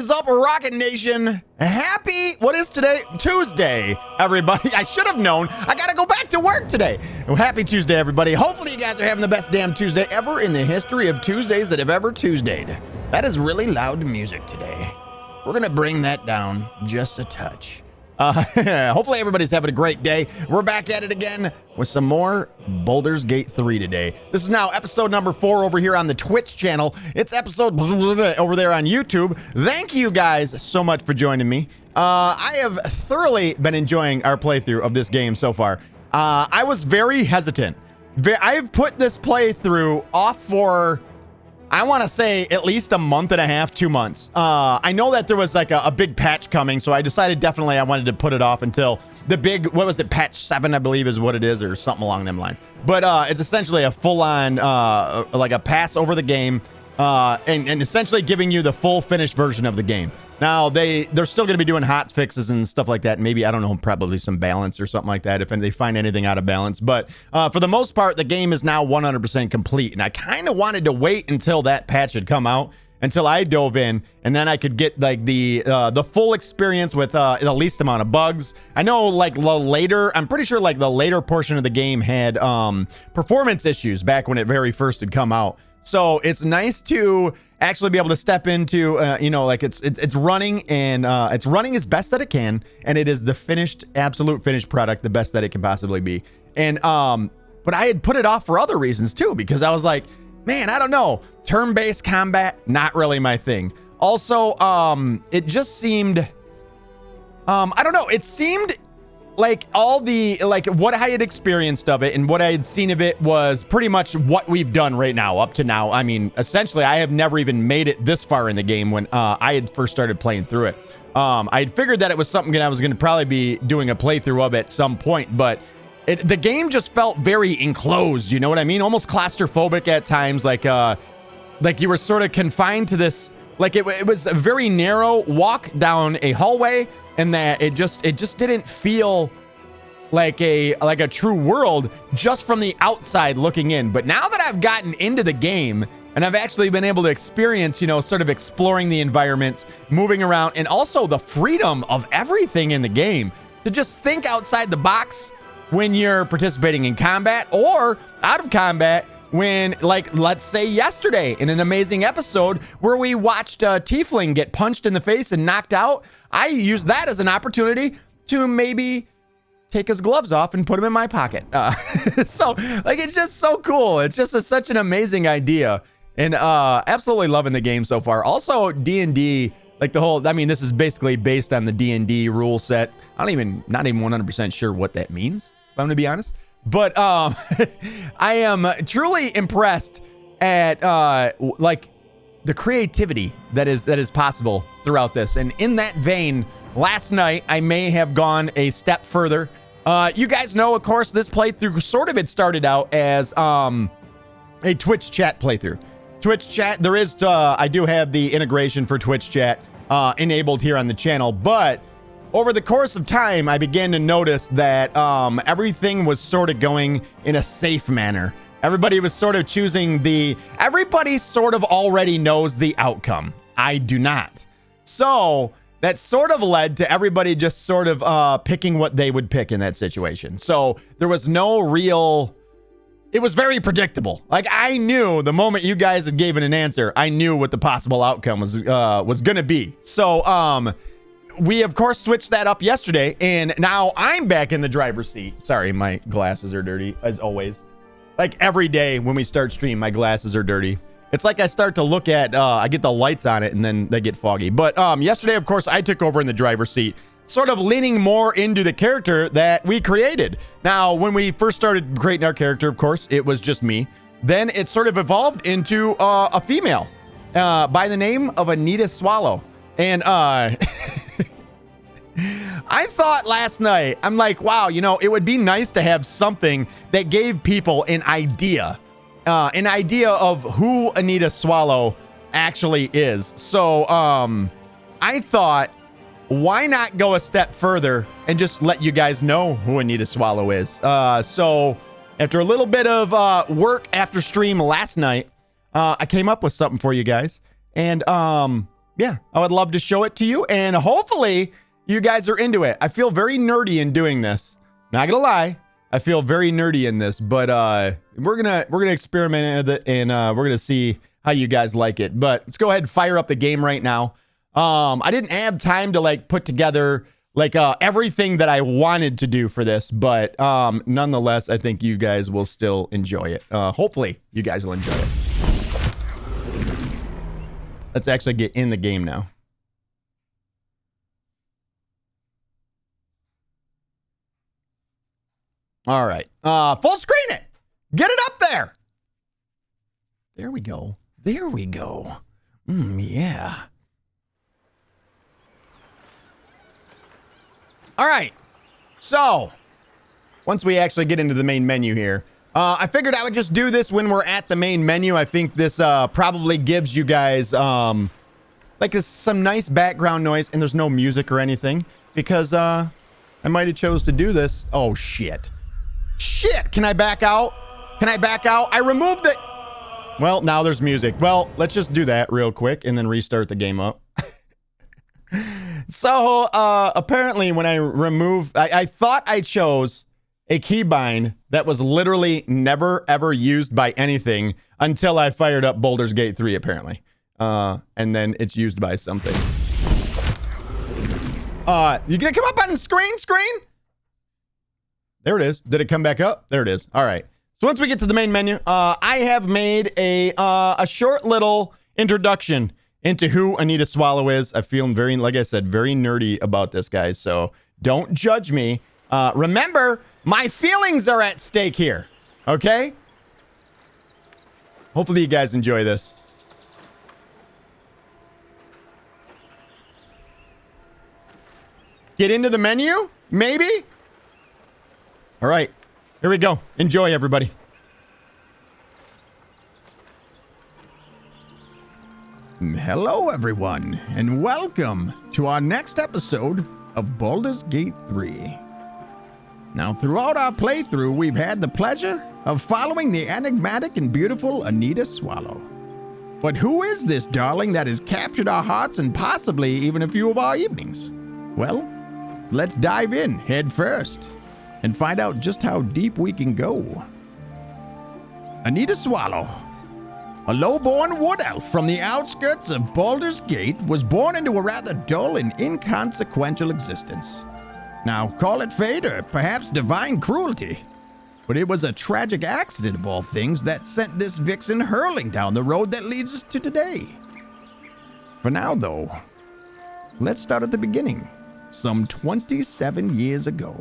is up, Rocket Nation? Happy, what is today? Tuesday, everybody. I should have known. I got to go back to work today. Well, happy Tuesday, everybody. Hopefully you guys are having the best damn Tuesday ever in the history of Tuesdays that have ever Tuesdayed. That is really loud music today. We're going to bring that down just a touch. Hopefully everybody's having a great day. We're back at it again with some more Baldur's Gate 3 today. This is now episode number 4 over here on the Twitch channel. It's episode over there on YouTube. Thank you guys so much for joining me. I have thoroughly been enjoying our playthrough of this game so far. I was very hesitant. I've put this playthrough off for, I want to say, at least a month and a half, 2 months. I know that there was like a big patch coming, so I decided definitely I wanted to put it off until the big, what was it, patch 7, I believe is what it is, or something along them lines. But it's essentially a full-on, like a pass over the game, and essentially giving you the full finished version of the game. Now, they're still going to be doing hot fixes and stuff like that. Maybe, I don't know, probably some balance or something like that if they find anything out of balance. But for the most part, the game is now 100% complete. And I kind of wanted to wait until that patch had come out, until I dove in, and then I could get like the full experience with the least amount of bugs. I know like I'm pretty sure like the later portion of the game had performance issues back when it very first had come out. So it's nice to actually be able to step into, like it's running, and it's running as best that it can, and it is the absolute finished product, the best that it can possibly be. And but I had put it off for other reasons too, because I was like, man, I don't know, turn-based combat, not really my thing. Also, it just seemed, I don't know, it seemed like all the, like what I had experienced of it and what I had seen of it was pretty much what we've done right now, up to now. I mean, essentially, I have never even made it this far in the game when I had first started playing through it. I had figured that it was something that I was going to probably be doing a playthrough of at some point, but the game just felt very enclosed, you know what I mean? Almost claustrophobic at times, like you were sort of confined to this, like it was a very narrow walk down a hallway, and that it just didn't feel like a true world just from the outside looking in. But now that I've gotten into the game and I've actually been able to experience, sort of exploring the environments, moving around, and also the freedom of everything in the game to just think outside the box when you're participating in combat or out of combat. When, like, let's say yesterday in an amazing episode where we watched Tiefling get punched in the face and knocked out, I used that as an opportunity to maybe take his gloves off and put them in my pocket. So, like, it's just so cool. It's just such an amazing idea, and absolutely loving the game so far. Also, D&D, like the whole, I mean, this is basically based on the D&D rule set. Not even 100% sure what that means, if I'm going to be honest. But I am truly impressed at like the creativity that is possible throughout this. And in that vein, last night I may have gone a step further. You guys know, of course, this playthrough sort of it started out as a Twitch chat playthrough. Twitch chat, there is I do have the integration for Twitch chat enabled here on the channel, but over the course of time, I began to notice that everything was sort of going in a safe manner. Everybody was sort of choosing everybody sort of already knows the outcome. I do not. So that sort of led to everybody just sort of picking what they would pick in that situation. So there was no real, it was very predictable. Like I knew the moment you guys had given an answer, I knew what the possible outcome was going to be. So, we, of course, switched that up yesterday, and now I'm back in the driver's seat. Sorry, my glasses are dirty, as always. Like, every day when we start stream, my glasses are dirty. It's like I start to look at, I get the lights on it, and then they get foggy. But yesterday, of course, I took over in the driver's seat, sort of leaning more into the character that we created. Now, when we first started creating our character, of course, it was just me. Then it sort of evolved into a female by the name of Anita Swallow. And I thought last night, I'm like, wow, it would be nice to have something that gave people an idea of who Anita Swallow actually is. So I thought, why not go a step further and just let you guys know who Anita Swallow is? So after a little bit of work after stream last night, I came up with something for you guys. And yeah, I would love to show it to you, and hopefully you guys are into it. I feel very nerdy in doing this. Not gonna lie, I feel very nerdy in this, but we're gonna experiment with it, and we're gonna see how you guys like it. But let's go ahead and fire up the game right now. I didn't have time to like put together like everything that I wanted to do for this, but nonetheless, I think you guys will still enjoy it. Hopefully, you guys will enjoy it. Let's actually get in the game now. All right. Full screen it. Get it up there. There we go. There we go. Yeah. All right. So, once we actually get into the main menu here, I figured I would just do this when we're at the main menu. I think this probably gives you guys like some nice background noise, and there's no music or anything because I might have chose to do this. Oh, shit. Shit. Can I back out? Can I back out? I removed it. Well, now there's music. Well, let's just do that real quick and then restart the game up. So, apparently when I removed, I thought I chose a keybind that was literally never ever used by anything until I fired up Baldur's Gate 3, apparently. And then it's used by something. You gonna come up on the screen? There it is. Did it come back up? There it is. All right. So once we get to the main menu, I have made a short little introduction into who Anita Swallow is. I feel very, like I said, very nerdy about this, guys. So don't judge me. Remember, my feelings are at stake here. Okay? Hopefully you guys enjoy this. Get into the menu? Maybe? All right. Here we go. Enjoy, everybody. Hello, everyone, and welcome to our next episode of Baldur's Gate 3. Now, throughout our playthrough, we've had the pleasure of following the enigmatic and beautiful Anita Swallow. But who is this darling that has captured our hearts and possibly even a few of our evenings? Well, let's dive in head first and find out just how deep we can go. Anita Swallow, a low-born wood elf from the outskirts of Baldur's Gate, was born into a rather dull and inconsequential existence. Now, call it fate or perhaps divine cruelty, but it was a tragic accident of all things that sent this vixen hurling down the road that leads us to today. For now, though, let's start at the beginning, some 27 years ago.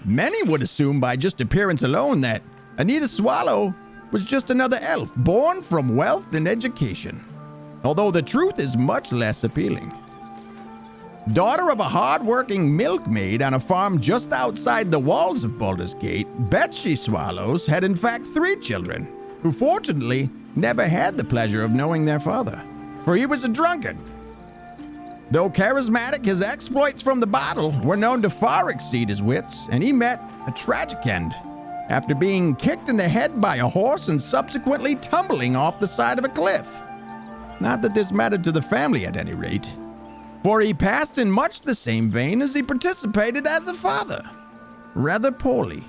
Many would assume by just appearance alone that Anita Swallow was just another elf born from wealth and education, although the truth is much less appealing. Daughter of a hard-working milkmaid on a farm just outside the walls of Baldur's Gate, Betsy Swallows had in fact 3 children, who fortunately never had the pleasure of knowing their father, for he was a drunkard. Though charismatic, his exploits from the bottle were known to far exceed his wits, and he met a tragic end after being kicked in the head by a horse and subsequently tumbling off the side of a cliff. Not that this mattered to the family at any rate, for he passed in much the same vein as he participated as a father, rather poorly.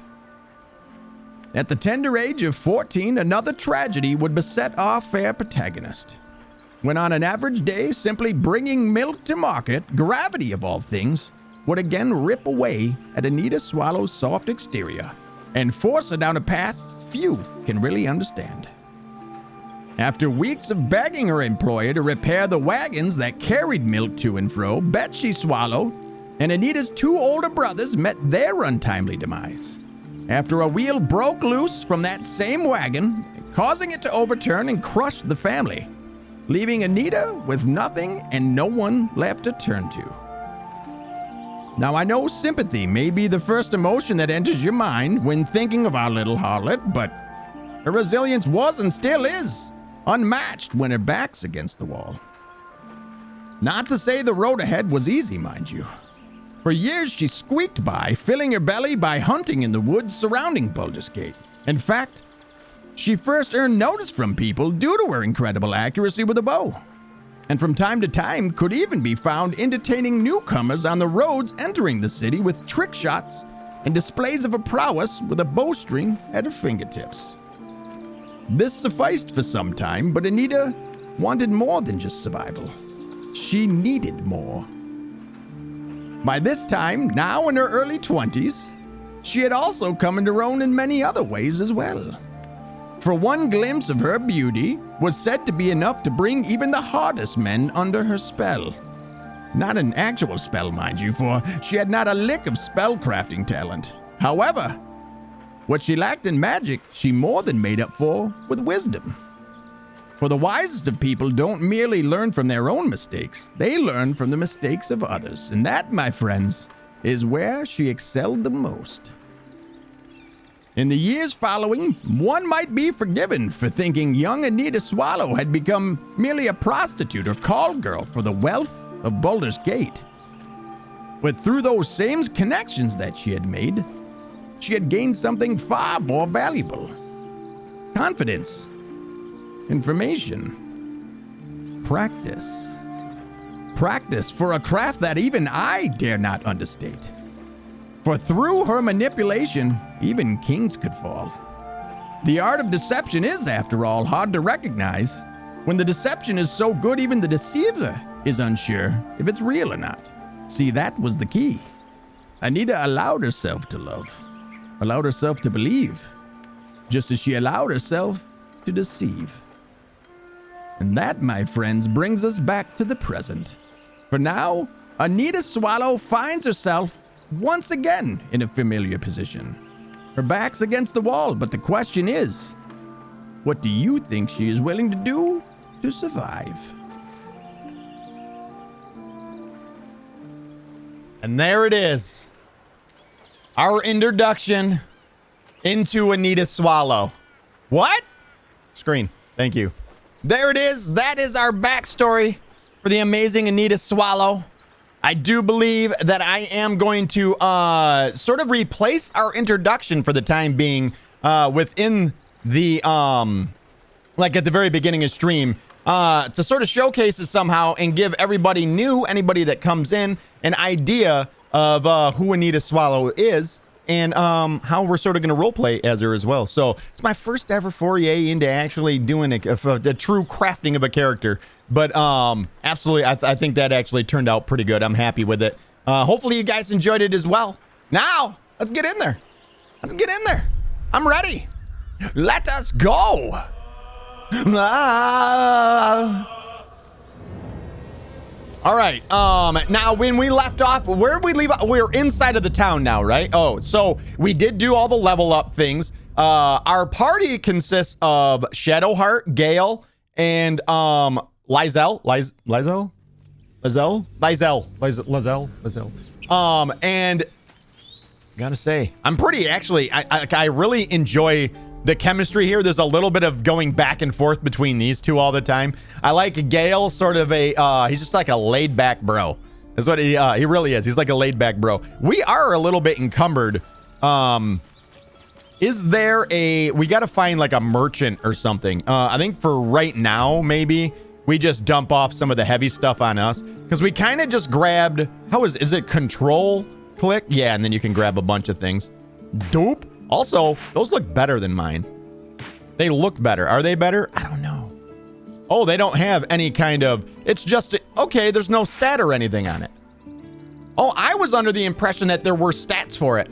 At the tender age of 14, another tragedy would beset our fair protagonist. When on an average day, simply bringing milk to market, gravity of all things would again rip away at Anita Swallow's soft exterior and force her down a path few can really understand. After weeks of begging her employer to repair the wagons that carried milk to and fro, Betsy Swallow and Anita's 2 older brothers met their untimely demise after a wheel broke loose from that same wagon, causing it to overturn and crush the family, leaving Anita with nothing and no one left to turn to. Now, I know sympathy may be the first emotion that enters your mind when thinking of our little harlot, but her resilience was and still is unmatched when her back's against the wall. Not to say the road ahead was easy, mind you. For years she squeaked by, filling her belly by hunting in the woods surrounding Baldur's Gate. In fact, she first earned notice from people due to her incredible accuracy with a bow. and from time to time could even be found entertaining newcomers on the roads entering the city with trick shots and displays of her prowess with a bowstring at her fingertips. This sufficed for some time, but Anita wanted more than just survival. She needed more. By this time, now in her early 20s, she had also come into her own in many other ways as well. For one glimpse of her beauty was said to be enough to bring even the hardest men under her spell. Not an actual spell, mind you, for she had not a lick of spellcrafting talent. However, what she lacked in magic, she more than made up for with wisdom. For the wisest of people don't merely learn from their own mistakes, they learn from the mistakes of others. And that, my friends, is where she excelled the most. In the years following, one might be forgiven for thinking young Anita Swallow had become merely a prostitute or call girl for the wealth of Baldur's Gate. But through those same connections that she had made, she had gained something far more valuable. Confidence, information, practice. Practice for a craft that even I dare not understate. For through her manipulation, even kings could fall. The art of deception is, after all, hard to recognize. When the deception is so good, even the deceiver is unsure if it's real or not. See, that was the key. Anita allowed herself to love, allowed herself to believe, just as she allowed herself to deceive. And that, my friends, brings us back to the present. For now, Anita Swallow finds herself once again in a familiar position. Her back's against the wall, but the question is, what do you think she is willing to do to survive? And there it is. Our introduction into Anita Swallow. What? Screen. Thank you. There it is. That is our backstory for the amazing Anita Swallow. I do believe that I am going to sort of replace our introduction for the time being within the, like at the very beginning of stream, to sort of showcase it somehow and give everybody new, anybody that comes in, an idea of who Anita Swallow is and how we're sort of going to roleplay as her as well. So it's my first ever foray into actually doing a true crafting of a character. But absolutely, I think that actually turned out pretty good. I'm happy with it. Hopefully you guys enjoyed it as well. Now, let's get in there. Let's get in there. I'm ready. Let us go. All right. Now, when we left off, where did we leave? We're inside of the town now, right? Oh, so we did do all the level up things. Our party consists of Shadowheart, Gale, and Lizelle. And gotta say, I'm pretty actually, I really enjoy the chemistry here. There's a little bit of going back and forth between these two all the time. I like Gale, sort of he's just like a laid back bro. That's what he really is. He's like a laid back bro. We are a little bit encumbered. Is there we gotta find like a merchant or something. I think for right now, maybe we just dump off some of the heavy stuff on us, because we kind of just grabbed, is it control click? Yeah, and then you can grab a bunch of things. Dope. Also, those look better than mine. They look better. Are they better? I don't know. Oh, they don't have any kind of, it's just, okay, there's no stat or anything on it. Oh, I was under the impression that there were stats for it.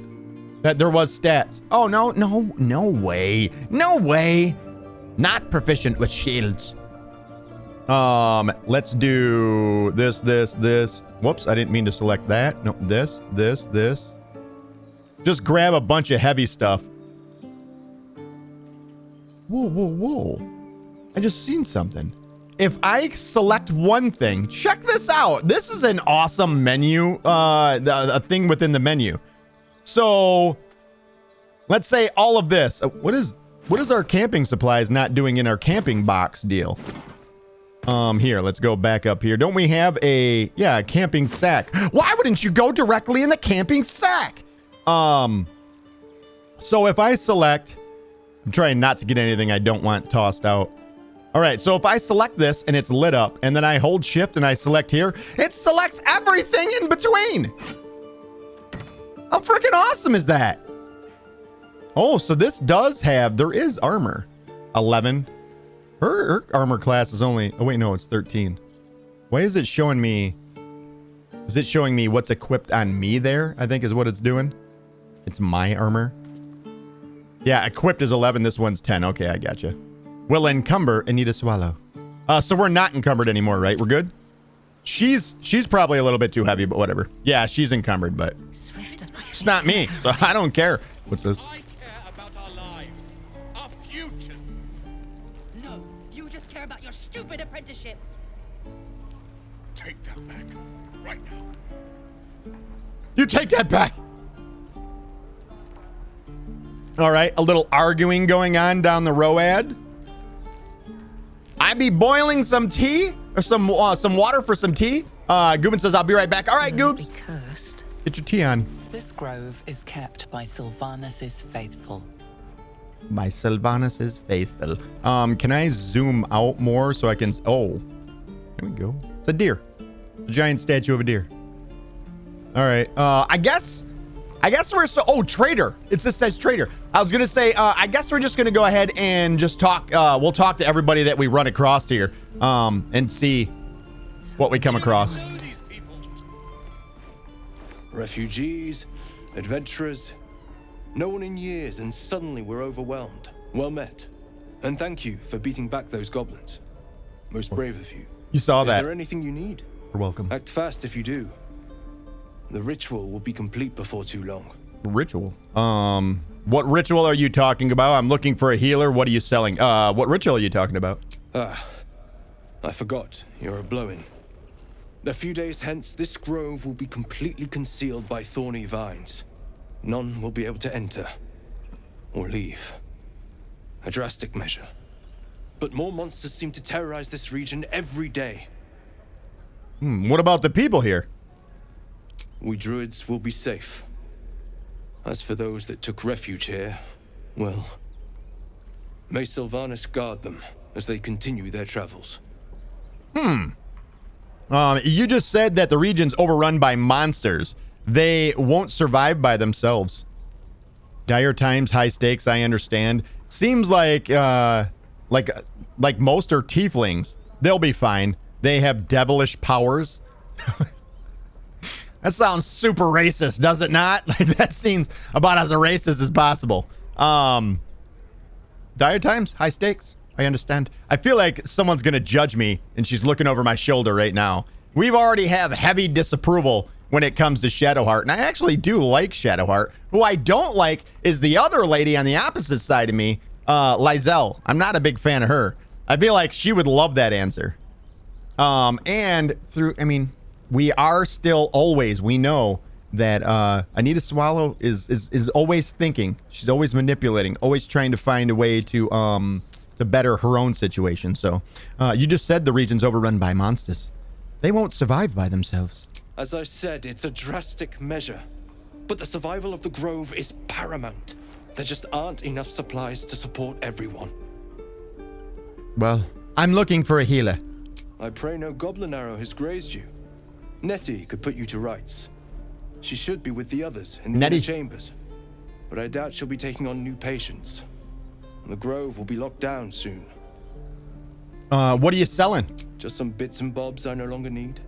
That there was stats. Oh, no way. No way. Not proficient with shields. Let's do this. Whoops, I didn't mean to select that. No, this. Just grab a bunch of heavy stuff. Whoa. I just seen something. If I select one thing, check this out. This is an awesome menu, a thing within the menu. So let's say all of this. What is our camping supplies not doing in our camping box deal? Here, let's go back up here. Don't we have a camping sack? Why wouldn't you go directly in the camping sack? So if I select, I'm trying not to get anything I don't want tossed out. All right, so if I select this and it's lit up, and then I hold shift and I select here, it selects everything in between. How freaking awesome is that? Oh, so this does have, there is armor. 11. Her armor class is only, oh wait, no, it's 13. Why is it showing me, is it showing me what's equipped on me there? I think is what it's doing. It's my armor. Yeah, equipped is 11, this one's 10. Okay, I gotcha. Will encumber and need a swallow. So we're not encumbered anymore, right? We're good? She's probably a little bit too heavy, but whatever. Yeah, she's encumbered, but Swift as my it's not me, so I don't care. What's this? I care about our lives, our futures. No, you just care about your stupid apprenticeship. Take that back, right now. You take that back. All right, a little arguing going on down the road. I be boiling some tea or some water for some tea. Goobin says I'll be right back. All right, Goobs, Be cursed. get your tea on. This grove is kept by Sylvanus' faithful. By Sylvanus is faithful. Can I zoom out more so I can? Oh, there we go. It's a deer, a giant statue of a deer. All right. I guess we're so. Oh, trader. It just says trader. I was gonna say. I guess we're just gonna go ahead and just talk. We'll talk to everybody that we run across here. And see what we come across. You know these people. Refugees, adventurers, no one in years, and suddenly we're overwhelmed. Well met. And thank you for beating back those goblins. Most brave of you. You saw Is that. there anything you need? You're welcome. Act fast if you do. The ritual will be complete before too long. Ritual. What ritual are you talking about? I'm looking for a healer. What are you selling? What ritual are you talking about? I forgot. You're a blow-in. A few days hence, this grove will be completely concealed by thorny vines. None will be able to enter or leave. A drastic measure. But more monsters seem to terrorize this region every day. What about the people here? We druids will be safe. As for those that took refuge here, well, may Sylvanus guard them as they continue their travels. You just said that the region's overrun by monsters. They won't survive by themselves. Dire times, high stakes, I understand. Seems like most are tieflings. They'll be fine. They have devilish powers. That sounds super racist, does it not? Like, that seems about as racist as possible. Dire times, high stakes. I understand. I feel like someone's gonna judge me, and she's looking over my shoulder right now. We've already have heavy disapproval when it comes to Shadowheart, and I actually do like Shadowheart. Who I don't like is the other lady on the opposite side of me, Lizelle. I'm not a big fan of her. I feel like she would love that answer. We are still always, we know that Anita Swallow is always thinking. She's always manipulating, always trying to find a way to better her own situation. So you just said the region's overrun by monsters. They won't survive by themselves. As I said, it's a drastic measure. But the survival of the grove is paramount. There just aren't enough supplies to support everyone. Well, I'm looking for a healer. I pray no goblin arrow has grazed you. Nettie could put you to rights. She should be with the others in the Nettie. inner chambers. But I doubt she'll be taking on new patients. The grove will be locked down soon. What are you selling? Just some bits and bobs I no longer need.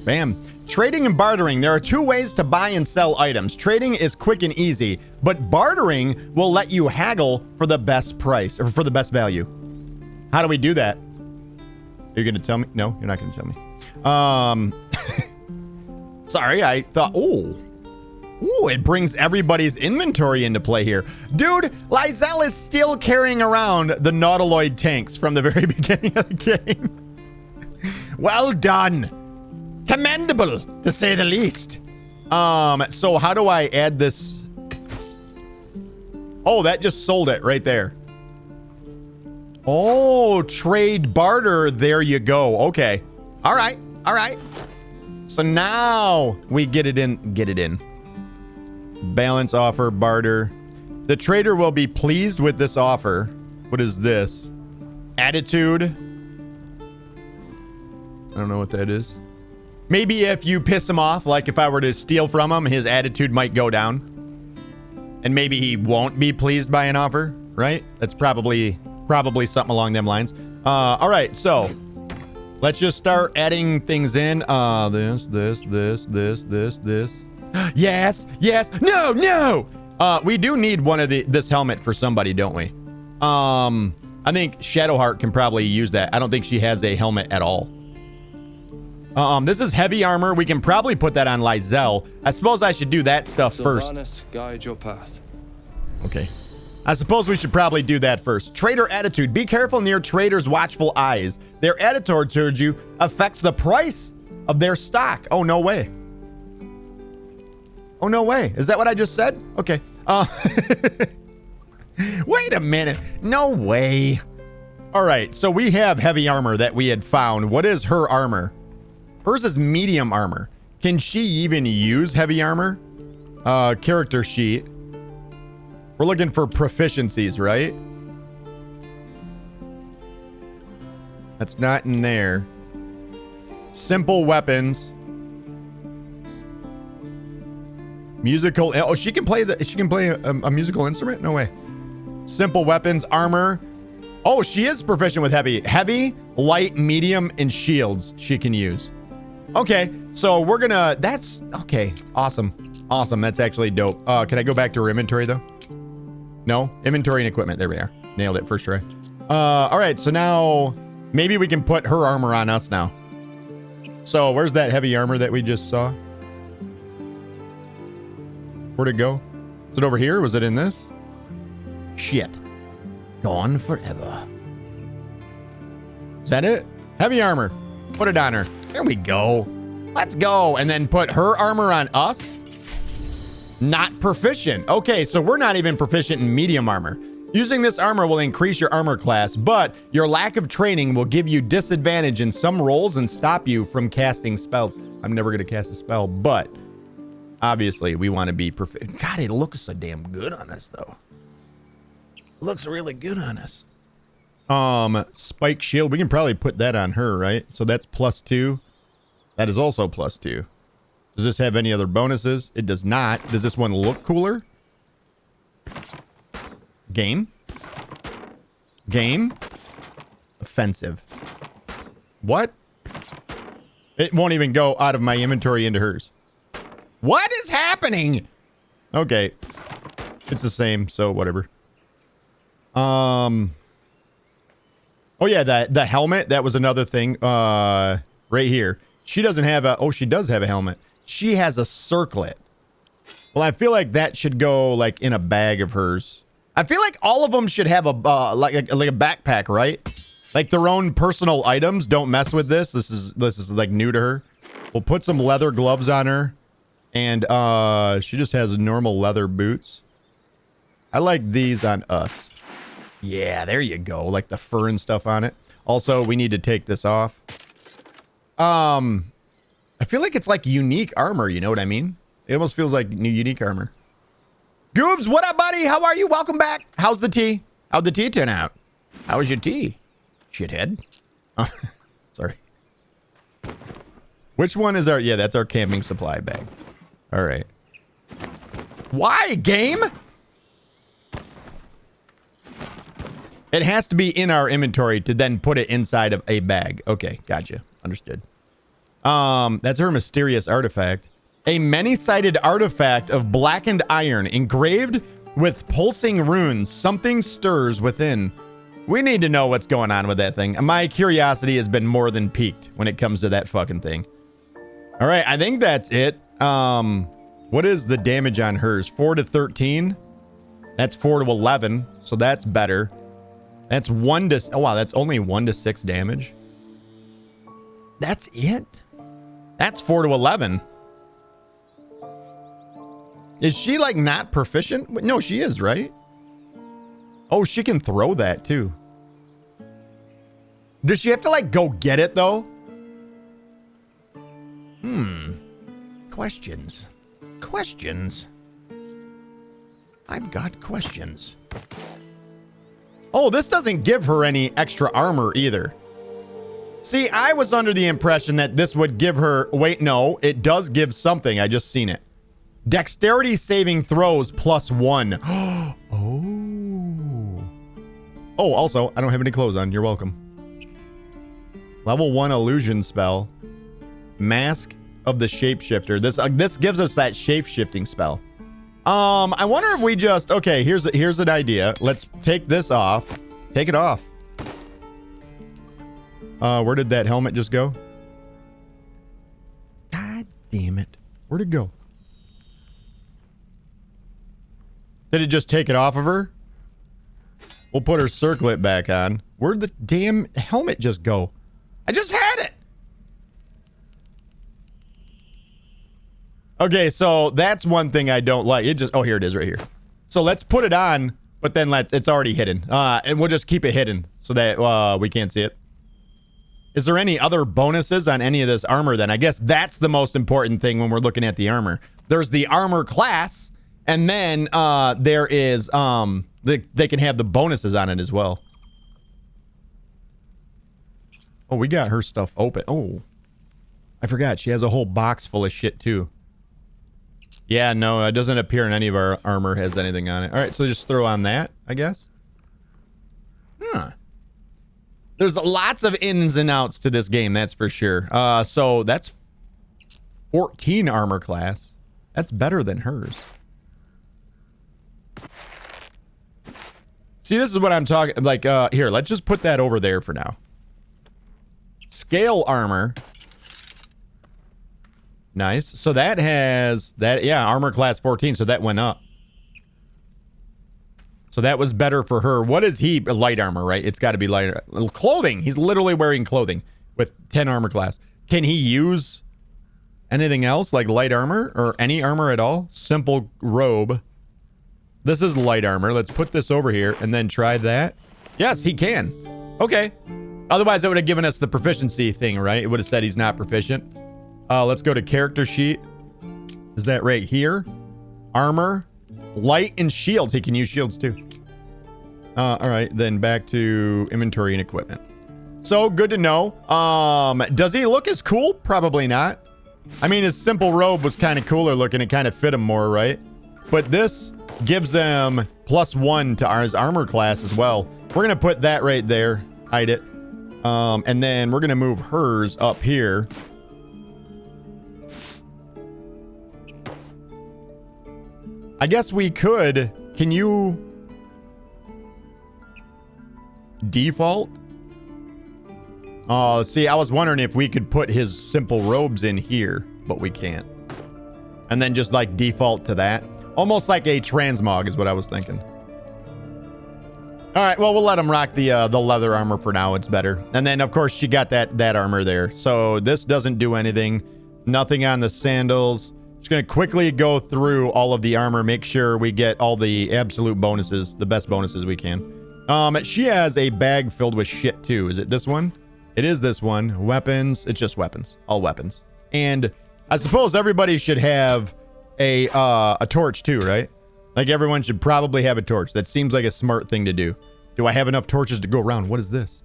Bam. Trading and bartering. There are two ways to buy and sell items. Trading is quick and easy, but bartering will let you haggle for the best price or for the best value. How do we do that? Are you going to tell me? No, you're not going to tell me. Sorry, I thought, ooh, it brings everybody's inventory into play here. Dude, Lizelle is still carrying around the Nautiloid tanks from the very beginning of the game. Well done. Commendable, to say the least. So how do I add this? Oh, that just sold it right there. Oh, trade barter. There you go. Okay. All right. All right. So now we get it in. Balance offer, barter. The trader will be pleased with this offer. What is this? Attitude. I don't know what that is. Maybe if you piss him off, like if I were to steal from him, his attitude might go down. And maybe he won't be pleased by an offer, right? That's probably something along them lines. All right, so let's just start adding things in. This. Yes. No. We do need one of this helmet for somebody, don't we? I think Shadowheart can probably use that. I don't think she has a helmet at all. This is heavy armor. We can probably put that on Lizelle. I suppose I should do that stuff first. Sylvanas, guide your path. Okay. I suppose we should probably do that first. Trader attitude. Be careful near traders' watchful eyes. Their attitude towards you affects the price of their stock. Oh, no way. Oh, no way. Is that what I just said? Okay. Wait a minute. No way. All right. So we have heavy armor that we had found. What is her armor? Hers is medium armor. Can she even use heavy armor? Character sheet. We're looking for proficiencies, right? That's not in there. Simple weapons. Musical. Oh, she can play a musical instrument? No way. Simple weapons, armor. Oh, she is proficient with heavy, light, medium, and shields she can use. Okay, so we're gonna, that's, okay, awesome. That's actually dope. Can I go back to her inventory though? No? Inventory and equipment, there we are. Nailed it, first try. All right, so now maybe we can put her armor on us now. So where's that heavy armor that we just saw? Where'd it go? Is it over here? Was it in this? Shit. Gone forever. Is that it? Heavy armor. Put it on her. There we go. Let's go. And then put her armor on us. Not proficient. Okay, so we're not even proficient in medium armor. Using this armor will increase your armor class, but your lack of training will give you disadvantage in some rolls and stop you from casting spells. I'm never going to cast a spell, but obviously we want to be proficient. God, it looks so damn good on us, though. Looks really good on us. Spike shield. We can probably put that on her, right? So that's +2. That is also +2. Does this have any other bonuses? It does not. Does this one look cooler? Game. Offensive. What? It won't even go out of my inventory into hers. What is happening? Okay. It's the same, so whatever. Oh yeah, the helmet, that was another thing. Right here. She doesn't have a, oh, she does have a helmet. She has a circlet. Well, I feel like that should go like in a bag of hers. I feel like all of them should have a like a backpack, right? Like their own personal items. Don't mess with this. This is like new to her. We'll put some leather gloves on her, and she just has normal leather boots. I like these on us. Yeah, there you go. Like the fur and stuff on it. Also, we need to take this off. I feel like it's like unique armor, you know what I mean? It almost feels like new unique armor. Goobs, what up, buddy? How are you? Welcome back. How's the tea? How'd the tea turn out? How was your tea? Shithead. Oh, sorry. Which one is our, yeah, that's our camping supply bag. All right. Why, game? It has to be in our inventory to then put it inside of a bag. Okay, gotcha. Understood. That's her mysterious artifact. A many-sided artifact of blackened iron engraved with pulsing runes. Something stirs within. We need to know what's going on with that thing. My curiosity has been more than piqued when it comes to that fucking thing. All right, I think that's it. What is the damage on hers? 4 to 13. That's 4 to 11, so that's better. That's 1 to... Oh, wow, that's only 1 to 6 damage. That's it? That's 4 to 11. Is she, like, not proficient? No, she is, right? Oh, she can throw that, too. Does she have to, like, go get it, though? Questions. Questions. I've got questions. Oh, this doesn't give her any extra armor either. See, I was under the impression that this would give her... Wait, no, it does give something. I just seen it. Dexterity saving throws +1. Oh. Oh, also, I don't have any clothes on. You're welcome. Level 1 illusion spell. Mask of the shapeshifter. This gives us that shape-shifting spell. I wonder if we just... Okay, here's an idea. Let's take this off. Take it off. Where did that helmet just go? God damn it. Where'd it go? Did it just take it off of her? We'll put her circlet back on. Where'd the damn helmet just go? I just had it. Okay, so that's one thing I don't like. It just... Oh, here it is right here. So let's put it on, but then it's already hidden. And we'll just keep it hidden so that we can't see it. Is there any other bonuses on any of this armor then? I guess that's the most important thing when we're looking at the armor. There's the armor class, and then there is they can have the bonuses on it as well. Oh, we got her stuff open. Oh, I forgot. She has a whole box full of shit too. Yeah, no, it doesn't appear in any of our armor has anything on it. All right, so just throw on that, I guess. Huh. There's lots of ins and outs to this game, that's for sure. So that's 14 armor class. That's better than hers. See, this is what I'm talking... Like, here, let's just put that over there for now. Scale armor. Nice. So that has... Yeah, armor class 14, so that went up. So that was better for her. What is he? Light armor, right? It's got to be light clothing. He's literally wearing clothing with 10 armor class. Can he use anything else like light armor or any armor at all? Simple robe. This is light armor. Let's put this over here and then try that. Yes, he can. Okay. Otherwise, it would have given us the proficiency thing, right? It would have said he's not proficient. Let's go to character sheet. Is that right here? Armor. Light and shields. He can use shields too. All right, then back to inventory and equipment. So good to know. Does he look as cool? Probably not. I mean, his simple robe was kind of cooler looking. It kind of fit him more, right? But this gives him +1 to his armor class as well. We're gonna put that right there. Hide it. And then we're gonna move hers up here. I guess we could. Can you default? Oh, see, I was wondering if we could put his simple robes in here, but we can't. And then just like default to that. Almost like a transmog is what I was thinking. All right, well, we'll let him rock the leather armor for now. It's better. And then, of course, she got that armor there. So this doesn't do anything. Nothing on the sandals. Just going to quickly go through all of the armor, make sure we get all the absolute bonuses, the best bonuses we can. She has a bag filled with shit too. Is it this one? It is this one. Weapons. It's just weapons. All weapons. And I suppose everybody should have a torch too, right? Like everyone should probably have a torch. That seems like a smart thing to do. Do I have enough torches to go around? What is this?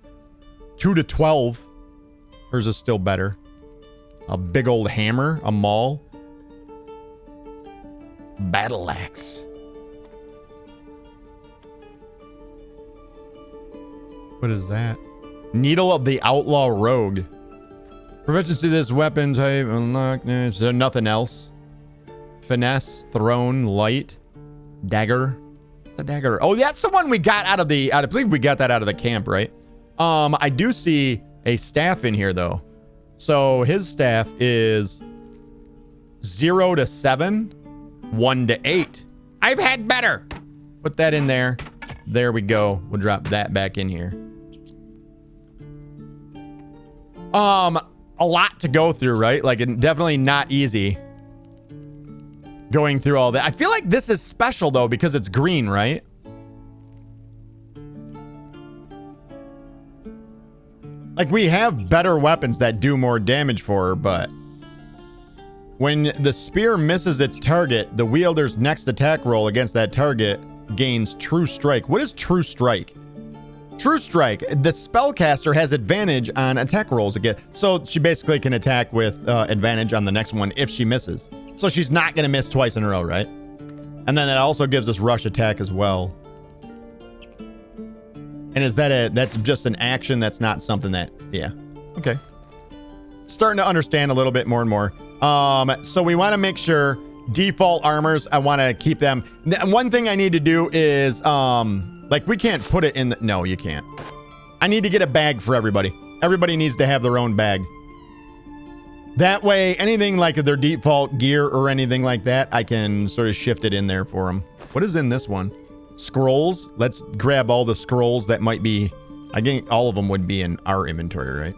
2 to 12. Hers is still better. A big old hammer. A maul. Battle axe. What is that? Needle of the outlaw rogue. Proficiency to this weapon type unlocked. Is there nothing else? Finesse, thrown, light, dagger. The dagger. Oh, that's the one we got out of the. I believe we got that out of the camp, right? I do see a staff in here though. So his staff is 0 to 7. 1 to 8. I've had better. Put that in there. There we go. We'll drop that back in here. A lot to go through, right? Like, definitely not easy going through all that. I feel like this is special though because it's green, right? Like, we have better weapons that do more damage for her, but when the spear misses its target, the wielder's next attack roll against that target gains true strike. What is true strike? True Strike. The spellcaster has advantage on attack rolls again. So she basically can attack with advantage on the next one if she misses. So she's not going to miss twice in a row, right? And then that also gives us rush attack as well. And is that that's just an action? That's not something that, yeah. Okay. Starting to understand a little bit more and more. So we want to make sure default armors, I want to keep them. One thing I need to do is, like we can't put it in the, no, you can't. I need to get a bag for everybody. Everybody needs to have their own bag. That way, anything like their default gear or anything like that, I can sort of shift it in there for them. What is in this one? Scrolls. Let's grab all the scrolls that might be, I think all of them would be in our inventory, right?